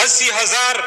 80,000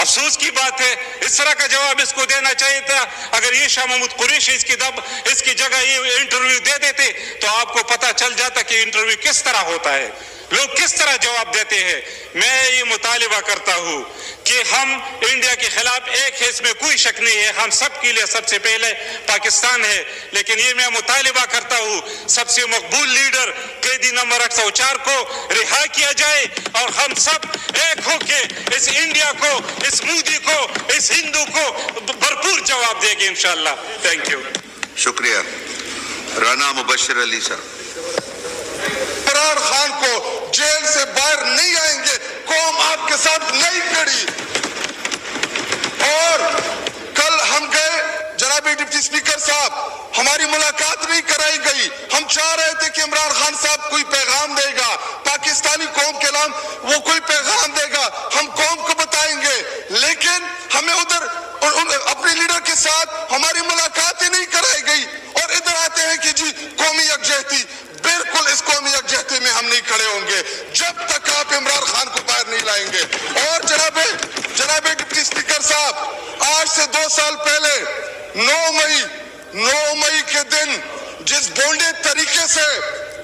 افسوس کی بات ہے، اس طرح کا جواب اس کو دینا چاہیے تھا. اگر یہ شاہ محمود قریشی اس کی جگہ یہ انٹرویو دے دیتے تو آپ کو پتہ چل جاتا کہ انٹرویو کس طرح ہوتا ہے، لوگ کس طرح جواب دیتے ہیں. میں یہ مطالبہ کرتا ہوں کہ ہم انڈیا کے خلاف ایک ہے، اس میں کوئی شک نہیں ہے، ہم سب کے لیے سب سے پہلے پاکستان ہے، لیکن یہ میں مطالبہ کرتا ہوں سب سے مقبول لیڈر قیدی نمبر 804 کو رہا کیا جائے اور ہم سب ایک ہو کے اس انڈیا کو، اس مودی کو، اس ہندو کو بھرپور جواب دیں گے انشاءاللہ. Thank you. شکریہ. رانا مبشر علی صاحب. عمران خان کو جیل سے باہر نہیں آئیں گے، قوم آپ کے ساتھ نہیں کھڑی. اور کل ہم گئے، جناب ڈپٹی اسپیکر صاحب ہماری ملاقات نہیں کرائی گئی. ہم چاہ رہے تھے کہ عمران خان صاحب کوئی پیغام دے گا، پاکستانی قوم کے نام وہ کوئی پیغام دے گا، ہم قوم کو بتائیں گے. لیکن ہمیں ادھر اپنے لیڈر کے ساتھ ہماری ملاقات ہی نہیں کرائی گئی اور ادھر آتے ہیں کہ جی قومی یکجہتی. بالکل اس قومی یکجہتی میں ہم نہیں کھڑے ہوں گے جب تک آپ عمران خان کو باہر نہیں لائیں گے. اور جناب ڈپٹی اسپیکر صاحب، آج سے 2 سال پہلے 9 مئی کے دن جس بونڈے طریقے سے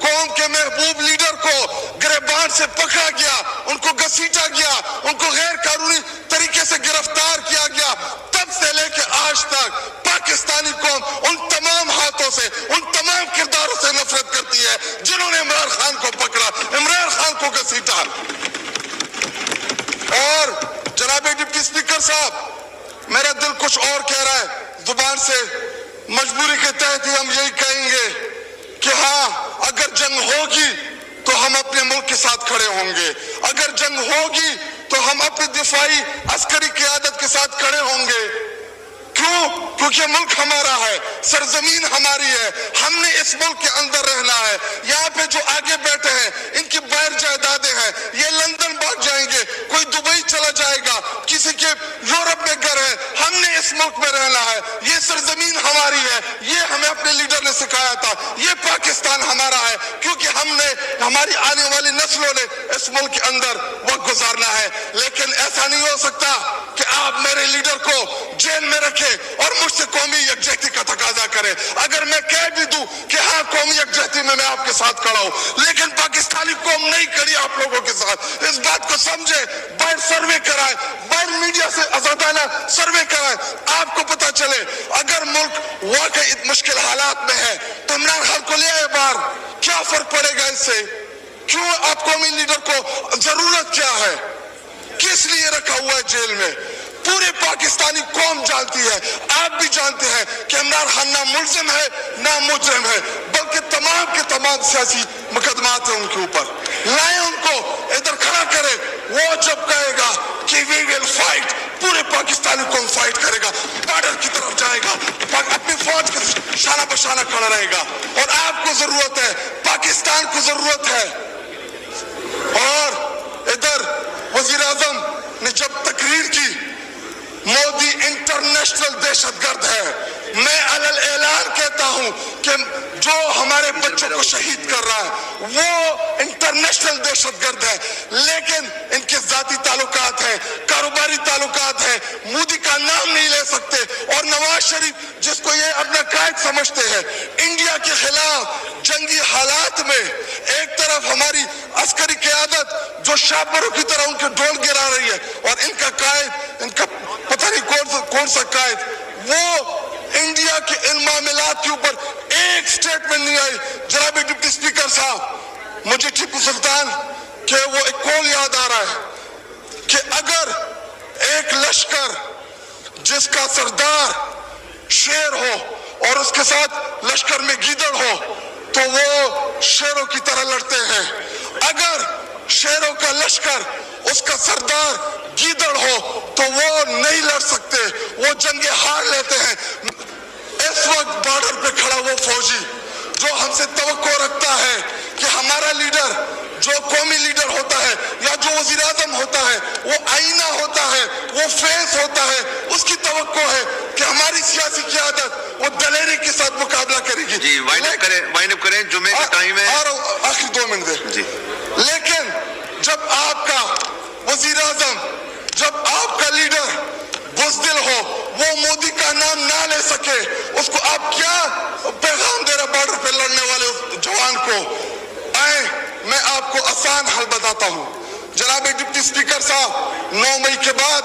قوم کے محبوب لیڈر کو گریبان سے پکڑا گیا، ان کو گھسیٹا گیا، ان کو غیر قانونی طریقے سے گرفتار کیا گیا، تب سے لے کے آج تک پاکستانی قوم ان تمام ہاتھوں سے، ان تمام کرداروں سے نفرت کرتی ہے جنہوں نے عمران خان کو پکڑا، عمران خان کو گھسیٹا. اور جناب ڈپٹی اسپیکر صاحب، میرا دل کچھ اور کہہ رہا ہے، زبان سے مجبوری کے تحت ہی ہم یہی کہیں گے کہ ہاں اگر جنگ ہوگی تو ہم اپنے ملک کے ساتھ کھڑے ہوں گے، اگر جنگ ہوگی تو ہم اپنی دفاعی عسکری قیادت کے ساتھ کھڑے ہوں گے. کیوں؟ کیونکہ ملک ہمارا ہے، سرزمین ہماری ہے، ہم نے اس ملک کے اندر رہنا ہے. یہاں پہ جو آگے بیٹھے ہیں ان کی باہر جائیدادیں ہیں، یہ لندن بھاگ جائیں گے، کوئی دبئی چلا جائے گا، کسی کے یورپ میں گھر ہے. ہم نے اس ملک میں رہنا ہے، یہ سرزمین ہماری ہے، یہ ہمیں اپنے لیڈر نے سکھایا تھا، یہ پاکستان ہمارا ہے کیونکہ ہم نے، ہماری آنے والی نسلوں نے اس ملک کے اندر وقت گزارنا ہے. لیکن ایسا نہیں ہو سکتا کہ آپ میرے لیڈر کو جیل میں رکھیں اور مجھ سے قومی یکجہتی کا تقاضا کرے. اگر میں کہہ بھی دوں کہ ہاں قومی یکجہتی میں آپ کے ساتھ کھڑا ہوں، لیکن پاکستانی قوم نہیں کھڑی آپ لوگوں کے ساتھ. اس بات کو سمجھے، باہر سروے کرائے، باہر میڈیا سے آزادانہ سروے کرائے، آپ کو پتا چلے. اگر ملک واقعی مشکل حالات میں ہے تو عمران خان کو لے آئے باہر، کیا فرق پڑے گا اس سے؟ کیوں آپ قومی لیڈر کو ضرورت کیا ہے؟ کس لیے رکھا ہوا ہے جیل میں؟ پورے پاکستانی قوم جانتی ہے، آپ بھی جانتے ہیں کہ عمران خان نہ ملزم ہے نہ مجرم ہے، بلکہ تمام کے تمام سیاسی مقدمات ہیں ان کے اوپر. لائیں ان کو ادھر کھڑا کرے، وہ جب کہے گا کہ وی ول فائٹ، پورے پاکستانی قوم فائٹ کرے گا، بارڈر کی طرف جائے گا، اپنی فوج کے شانہ بشانہ کھڑا رہے گا. اور آپ کو ضرورت ہے، پاکستان کو ضرورت ہے. اور ادھر وزیر اعظم نے جب تقریر کی، مودی انٹرنیشنل دہشت گرد ہے. میں علل اعلان کہتا ہوں کہ جو ہمارے بچوں کو شہید کر رہا ہے وہ انٹرنیشنل دہشت گرد ہے. لیکن ان کے ذاتی تعلقات ہیں، کاروباری تعلقات ہیں، مودی کا نام نہیں لے سکتے. اور نواز شریف جس کو یہ اپنا قائد سمجھتے ہیں، انڈیا کے خلاف جنگی حالات میں ایک طرف ہماری عسکری قیادت جو شاپروں کی طرح ان کے ڈول گرا رہی ہے، اور ان کا قائد، ان کا پتہ نہیں کون سا قائد، وہ انڈیا کے ان معاملات کے اوپر ایک سٹیٹمنٹ نہیں آئی. جناب ڈپٹی اسپیکر صاحب، مجھے ٹیپو سلطان کہ وہ ایک قول یاد آ رہا ہے کہ اگر ایک لشکر جس کا سردار شیر ہو اور اس کے ساتھ لشکر میں گیدڑ ہو تو وہ شیروں کی طرح لڑتے ہیں. اگر شیروں کا لشکر اس کا سردار گیدڑ ہو تو وہ نہیں لڑ سکتے، وہ جنگیں ہار لیتے ہیں. اس وقت بارڈر پہ کھڑا وہ فوجی جو ہم سے توقع رکھتا ہے کہ ہمارا لیڈر جو قومی لیڈر ہوتا ہے یا جو وزیر اعظم ہوتا ہے وہ آئینہ ہوتا ہے، وہ فیس ہوتا ہے، اس کی توقع ہے کہ ہماری سیاسی قیادت وہ دلیری کے ساتھ مقابلہ کرے گی. جی وائنڈ اپ کریں، جمعے کا ٹائم ہے. آخری 2 منٹ دے. جی لیکن جب آپ کا وزیر اعظم، جب آپ کا لیڈر وہ مودی کا نام نہ لے سکے، اس کو آپ کیا پیغام دے رہے بارڈر پہ لڑنے والے اس جوان کو؟ آئیں میں آپ کو آسان حل بتاتا ہوں۔ جناب ڈپٹی اسپیکر صاحب، 9 مئی کے بعد،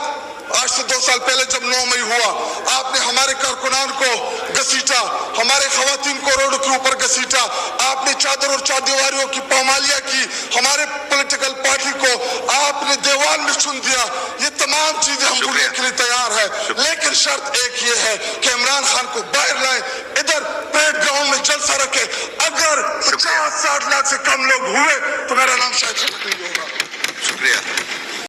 آج سے 2 سال پہلے جب 9 مئی ہوا، آپ نے ہمارے کارکنان کو گھسیٹا، ہمارے خواتین کو روڈ کے اوپر گھسیٹا، آپ نے چادر اور چاردیواریوں کی پامالیاں کی، ہمارے پولیٹیکل پارٹی کو آپ نے دیوال میں چن دیا۔ یہ تمام چیزیں ہم بھولنے کے لیے تیار ہیں، لیکن شرط ایک یہ ہے کہ عمران خان کو باہر لائیں، ادھر پیٹ گراؤنڈ میں جلسہ رکھے۔ اگر 50-60 لاکھ سے کم لوگ ہوئے تو میرا نام شاید نہیں ہوگا۔ شکریہ۔